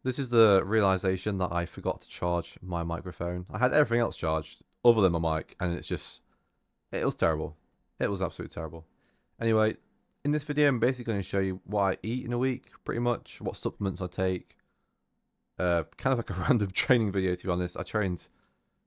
This is the realization that I forgot to charge my microphone. I had everything else charged other than my mic, and it was terrible. It was absolutely terrible. Anyway, in this video, I'm basically going to show you what I eat in a week, pretty much, what supplements I take. Kind of like a random training video, to be honest. I trained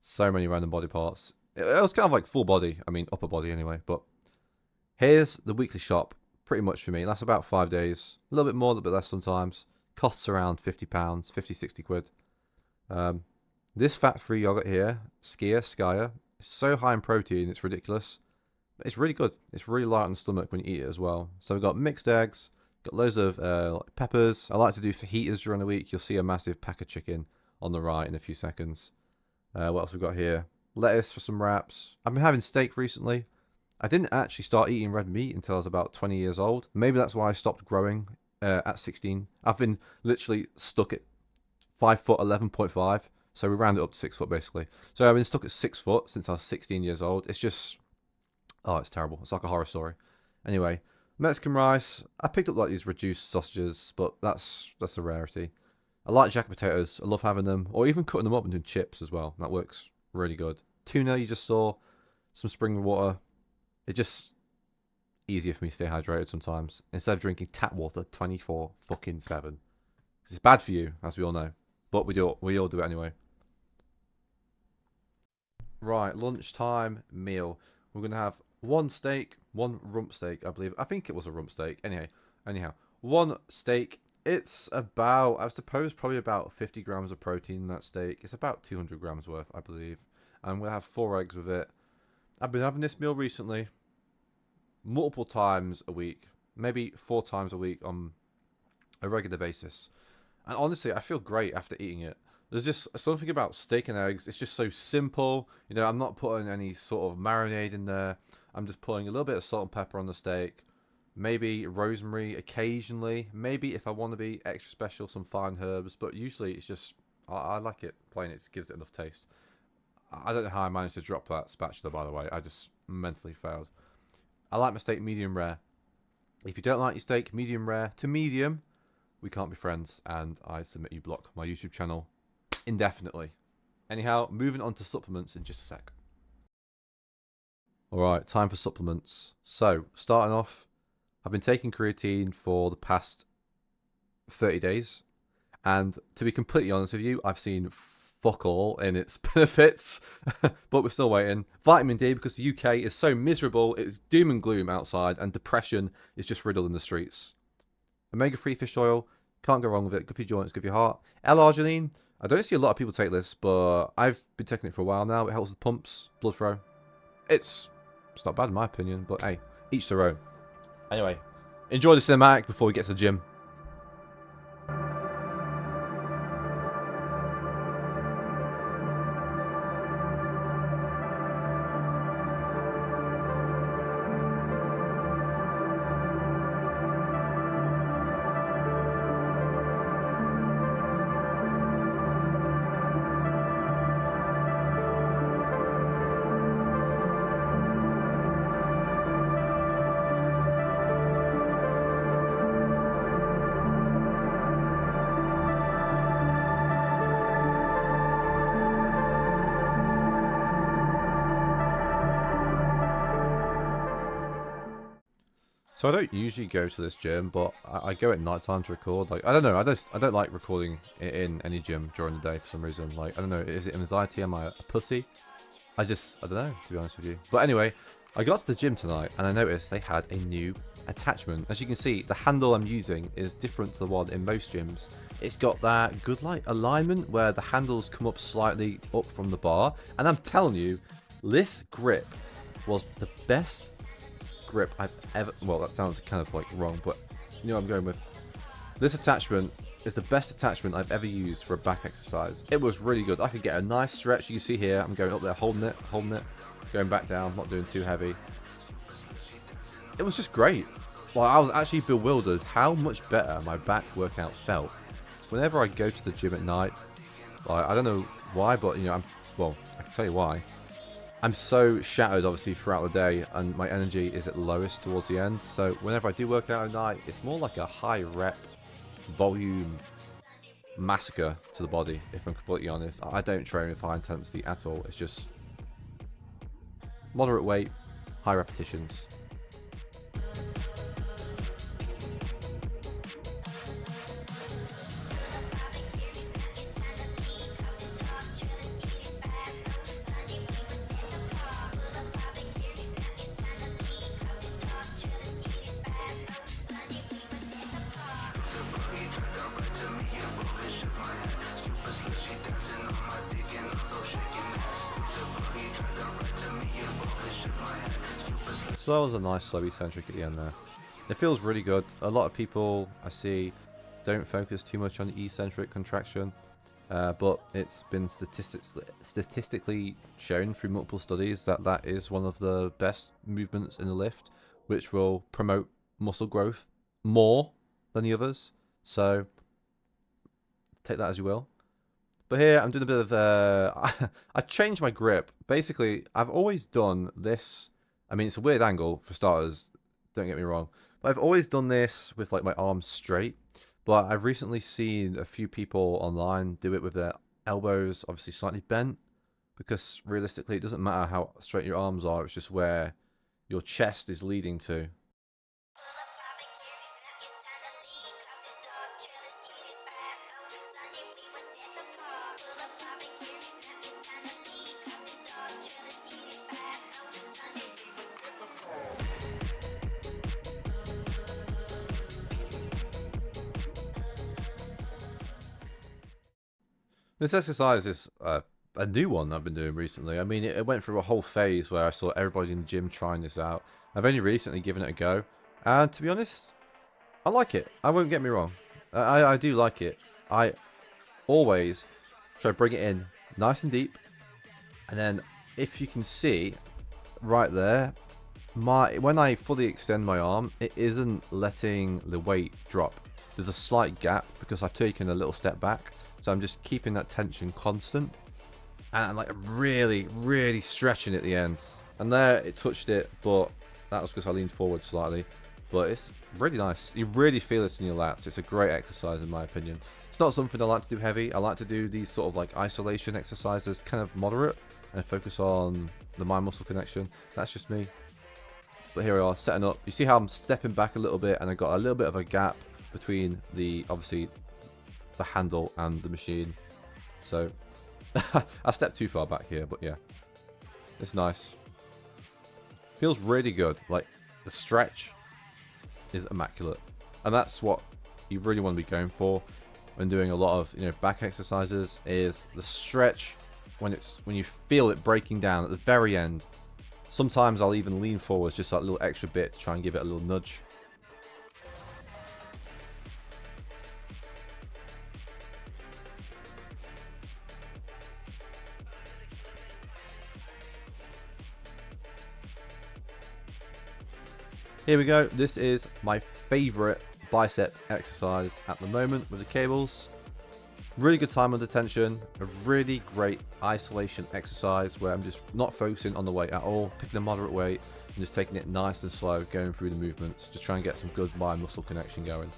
so many random body parts. It was kind of like full body, I mean, upper body anyway, but here's the weekly shop, pretty much for me. It lasts about 5 days, a little bit more, a little bit less sometimes. Costs around £50, 50, 60 quid. This fat-free yogurt here, Skyer, is so high in protein, it's ridiculous. But it's really good. It's really light on the stomach when you eat it as well. So we've got mixed eggs, got loads of peppers. I like to do fajitas during the week. You'll see a massive pack of chicken on the right in a few seconds. What else we got here? Lettuce for some wraps. I've been having steak recently. I didn't actually start eating red meat until I was about 20 years old. Maybe that's why I stopped growing at 16. I've been literally stuck at 5 foot 11.5. So we round it up to 6 foot basically. So I've been stuck at 6 foot since I was 16 years old. It's just, oh, it's terrible. It's like a horror story. Anyway, Mexican rice. I picked up like these reduced sausages, but that's a rarity. I like jacket potatoes. I love having them, or even cutting them up and doing chips as well. That works really good. Tuna, you just saw. Some spring water. It just easier for me to stay hydrated sometimes instead of drinking tap water 24/7. It's bad for you, as we all know, but we all do it anyway. Right, lunchtime meal. We're gonna have one steak, one rump steak, I believe. I think it was a rump steak. Anyhow, one steak. It's about, I suppose, probably about 50 grams of protein in that steak. It's about 200 grams worth, I believe. And we'll have 4 eggs with it. I've been having this meal recently, multiple times a week, maybe 4 times a week on a regular basis. And honestly, I feel great after eating it. There's just something about steak and eggs. It's just so simple. You know, I'm not putting any sort of marinade in there. I'm just putting a little bit of salt and pepper on the steak. Maybe rosemary occasionally. Maybe if I want to be extra special, some fine herbs. But usually it's just, I like it plain. It gives it enough taste. I don't know how I managed to drop that spatula, by the way. I just mentally failed. I like my steak medium rare. If you don't like your steak medium rare to medium, we can't be friends. And I submit you block my YouTube channel indefinitely. Anyhow, moving on to supplements in just a sec. Alright, time for supplements. So, starting off, I've been taking creatine for the past 30 days. And to be completely honest with you, I've seen fuck all in its benefits. But we're still waiting. Vitamin D, because the UK is so miserable, it's doom and gloom outside, and depression is just riddled in the streets. Omega-3 fish oil, can't go wrong with it. Good for your joints, good for your heart. L-arginine, I don't see a lot of people take this, but I've been taking it for a while now. It helps with pumps, blood flow. It's not bad in my opinion, but hey, each their own. Anyway, enjoy the cinematic before we get to the gym. So I don't usually go to this gym, but I go at night time to record. Like, I don't know, I don't like recording in any gym during the day for some reason. Like, I don't know, is it anxiety? Am I a pussy? I don't know, to be honest with you. But anyway, I got to the gym tonight and I noticed they had a new attachment. As you can see, the handle I'm using is different to the one in most gyms. It's got that good like alignment where the handles come up slightly up from the bar. And I'm telling you, this grip was the best grip I've ever, well, that sounds kind of like wrong, but you know what I'm going with. This attachment is the best attachment I've ever used for a back exercise. It was really good. I could get a nice stretch. You see here, I'm going up there, holding it, going back down, not doing too heavy. It was just great. Like, I was actually bewildered how much better my back workout felt. Whenever I go to the gym at night, like, I don't know why, but you know, I can tell you why. I'm so shattered, obviously, throughout the day, and my energy is at lowest towards the end. So whenever I do work out at night, it's more like a high rep, volume massacre to the body, if I'm completely honest. I don't train with high intensity at all. It's just moderate weight, high repetitions. So that was a nice slow eccentric at the end there. It feels really good. A lot of people I see don't focus too much on the eccentric contraction, but it's been statistically shown through multiple studies that that is one of the best movements in the lift, which will promote muscle growth more than the others. So take that as you will. But here I'm doing a bit of I changed my grip. Basically, I've always done this. I mean, it's a weird angle for starters, don't get me wrong. But I've always done this with like my arms straight. But I've recently seen a few people online do it with their elbows obviously slightly bent. Because realistically, it doesn't matter how straight your arms are, it's just where your chest is leading to. This exercise is a new one I've been doing recently. I mean, it went through a whole phase where I saw everybody in the gym trying this out. I've only recently given it a go. And to be honest, I like it. I won't get me wrong. I do like it. I always try to bring it in nice and deep. And then if you can see right there, when I fully extend my arm, it isn't letting the weight drop. There's a slight gap because I've taken a little step back. So I'm just keeping that tension constant. And I'm like really, really stretching at the end. And there it touched it, but that was because I leaned forward slightly. But it's really nice. You really feel this in your lats. It's a great exercise in my opinion. It's not something I like to do heavy. I like to do these sort of like isolation exercises, kind of moderate, and focus on the mind-muscle connection. That's just me. But here we are, setting up. You see how I'm stepping back a little bit, and I got a little bit of a gap between the, obviously, the handle and the machine. So I stepped too far back here, but yeah, it's nice. Feels really good. Like the stretch is immaculate, and that's what you really want to be going for when doing a lot of, you know, back exercises. Is the stretch when you feel it breaking down at the very end. Sometimes I'll even lean forwards just like a little extra bit to try and give it a little nudge. Here we go. This is my favorite bicep exercise at the moment with the cables. Really good time under tension. A really great isolation exercise where I'm just not focusing on the weight at all, picking a moderate weight and just taking it nice and slow, going through the movements, just trying to get some good mind-muscle connection going.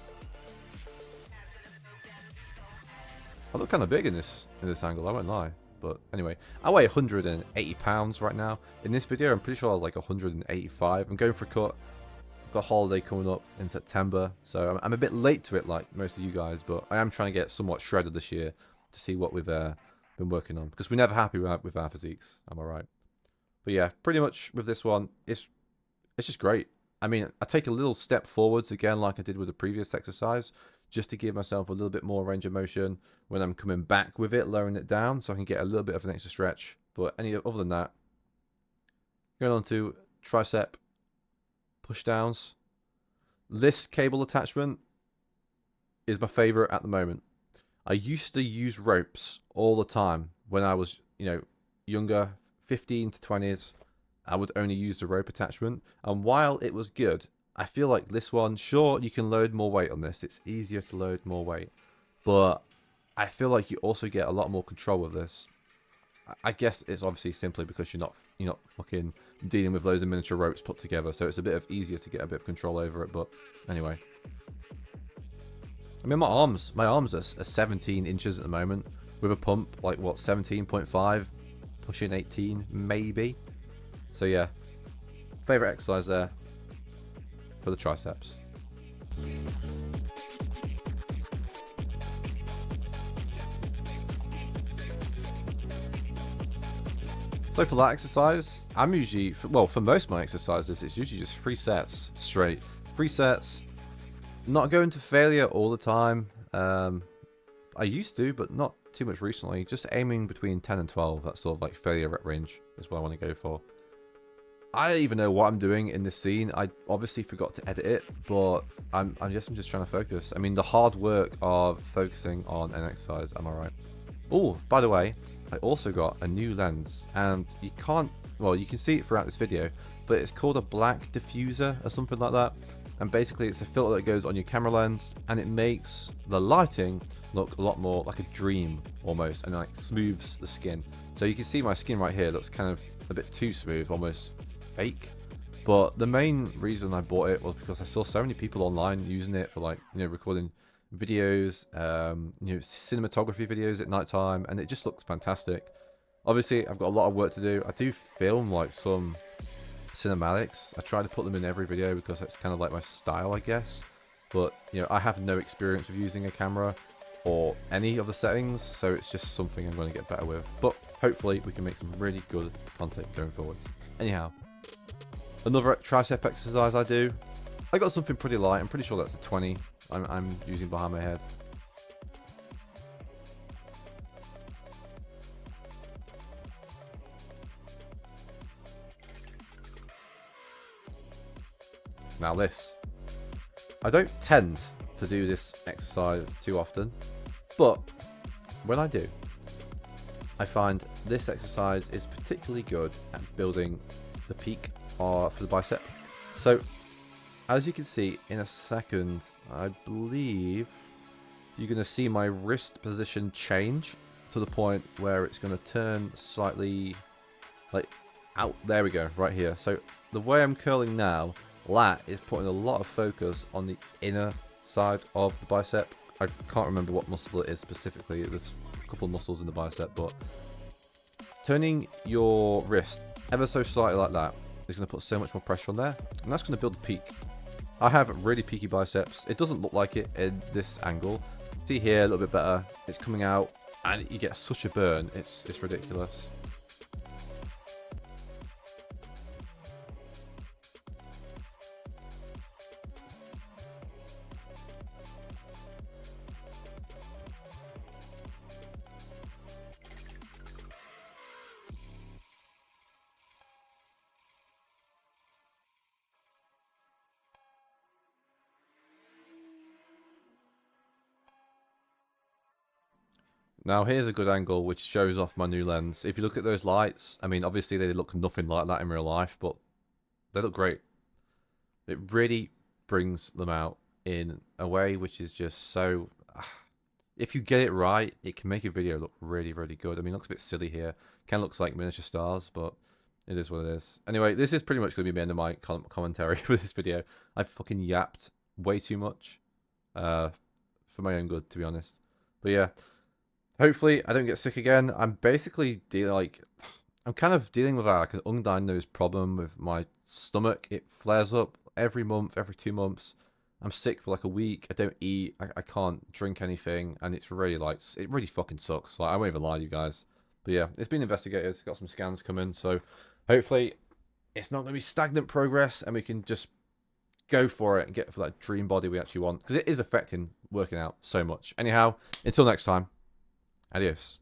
I look kind of big in this angle, I won't lie. But anyway, I weigh 180 pounds right now. In this video, I'm pretty sure I was like 185. I'm going for a cut. Got a holiday coming up in September, so I'm a bit late to it like most of you guys, but I am trying to get somewhat shredded this year to see what we've been working on, because we're never happy with our physiques, am I right? But yeah, pretty much with this one, it's just great. I mean, I take a little step forwards again like I did with the previous exercise, just to give myself a little bit more range of motion when I'm coming back with it, lowering it down so I can get a little bit of an extra stretch. But other than that, going on to tricep push downs. This cable attachment is my favorite at the moment. I used to use ropes all the time when I was, you know, younger, 15 to 20s. I would only use the rope attachment, and while it was good, I feel like this one, sure, you can load more weight on this. It's easier to load more weight, but I feel like you also get a lot more control with this. I guess it's obviously simply because you're not fucking dealing with loads of miniature ropes put together, so it's a bit easier to get a bit of control over it. But anyway, I mean, my arms are 17 inches at the moment with a pump like what 17.5, pushing 18 maybe. So yeah, favorite exercise there for the triceps. So for that exercise, I'm usually, well, for most of my exercises, it's usually just 3 sets straight. 3 sets, not going to failure all the time. I used to, but not too much recently. Just aiming between 10 and 12, that sort of like failure rep range is what I want to go for. I don't even know what I'm doing in this scene. I obviously forgot to edit it, but I'm just trying to focus. I mean, the hard work of focusing on an exercise, am I right? Oh, by the way, I also got a new lens, and you can't, well, you can see it throughout this video, but it's called a black diffuser or something like that. And basically it's a filter that goes on your camera lens, and it makes the lighting look a lot more like a dream almost, and like smooths the skin. So you can see my skin right here looks kind of a bit too smooth, almost fake. But the main reason I bought it was because I saw so many people online using it for, like, you know, recording videos, you know, cinematography videos at night time, and it just looks fantastic. Obviously I've got a lot of work to do. I do film like some cinematics. I try to put them in every video because that's kind of like my style, I guess. But you know, I have no experience with using a camera or any of the settings, so it's just something I'm going to get better with. But hopefully we can make some really good content going forwards. Anyhow, another tricep exercise I got something pretty light. I'm pretty sure that's a 20 I'm using behind my head. Now this, I don't tend to do this exercise too often, but when I do, I find this exercise is particularly good at building the peak for the bicep. So as you can see in a second, I believe you're going to see my wrist position change to the point where it's going to turn slightly like out. There we go, right here. So the way I'm curling now, lat is putting a lot of focus on the inner side of the bicep. I can't remember what muscle it is specifically. There's a couple of muscles in the bicep, but turning your wrist ever so slightly like that is going to put so much more pressure on there, and that's going to build the peak. I have really peaky biceps. It doesn't look like it in this angle. See here, a little bit better. It's coming out, and you get such a burn. It's ridiculous. Now here's a good angle which shows off my new lens. If you look at those lights, I mean, obviously they look nothing like that in real life, but they look great. It really brings them out in a way which is just so... If you get it right, it can make a video look really, really good. I mean, it looks a bit silly here. Kind of looks like miniature stars, but it is what it is. Anyway, this is pretty much going to be the end of my commentary for this video. I fucking yapped way too much for my own good, to be honest. But yeah, hopefully I don't get sick again. I'm basically I'm kind of dealing with like an undiagnosed problem with my stomach. It flares up every month, every 2 months. I'm sick for like a week. I don't eat. I can't drink anything, and it's really it really fucking sucks. Like, I won't even lie to you guys. But yeah, it's been investigated. Got some scans coming, so hopefully it's not going to be stagnant progress, and we can just go for it and get for that dream body we actually want, because it is affecting working out so much. Anyhow, until next time, adios.